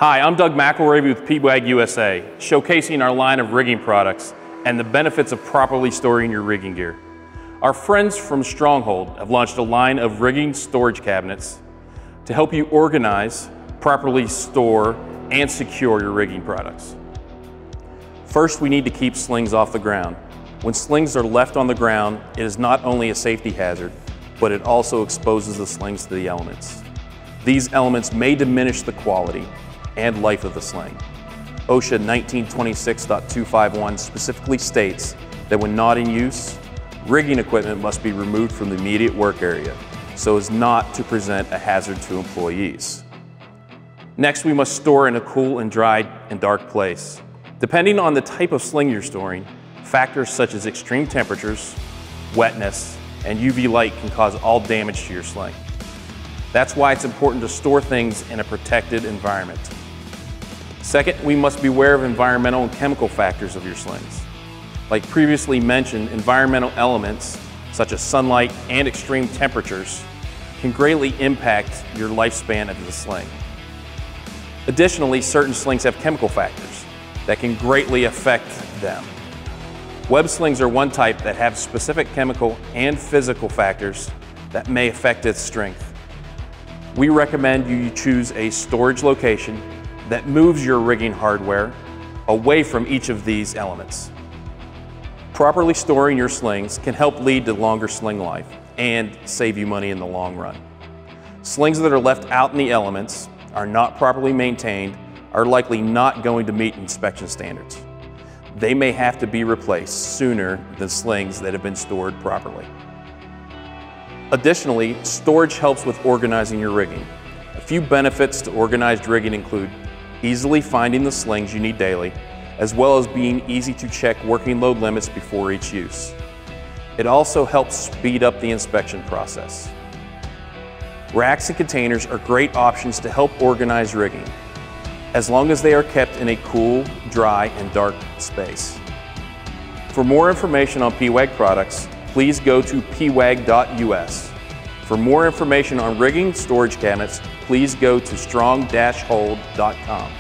Hi, I'm Doug McElravy with PWAG USA, showcasing our line of rigging products and the benefits of properly storing your rigging gear. Our friends from Stronghold have launched a line of rigging storage cabinets to help you organize, properly store, and secure your rigging products. First, we need to keep slings off the ground. When slings are left on the ground, it is not only a safety hazard, but it also exposes the slings to the elements. These elements may diminish the quality and life of the sling. OSHA 1926.251 specifically states that when not in use, rigging equipment must be removed from the immediate work area so as not to present a hazard to employees. Next, we must store in a cool and dry and dark place. Depending on the type of sling you're storing, factors such as extreme temperatures, wetness, and UV light can cause all damage to your sling. That's why it's important to store things in a protected environment. Second, we must be aware of environmental and chemical factors of your slings. Like previously mentioned, environmental elements such as sunlight and extreme temperatures can greatly impact your lifespan of the sling. Additionally, certain slings have chemical factors that can greatly affect them. Web slings are one type that have specific chemical and physical factors that may affect its strength. We recommend you choose a storage location that moves your rigging hardware away from each of these elements. Properly storing your slings can help lead to longer sling life and save you money in the long run. Slings that are left out in the elements, are not properly maintained, are likely not going to meet inspection standards. They may have to be replaced sooner than slings that have been stored properly. Additionally, storage helps with organizing your rigging. A few benefits to organized rigging include easily finding the slings you need daily, as well as being easy to check working load limits before each use. It also helps speed up the inspection process. Racks and containers are great options to help organize rigging, as long as they are kept in a cool, dry, and dark space. For more information on PWAG products, please go to pwag.us. For more information on rigging storage cabinets, please go to strong-hold.com.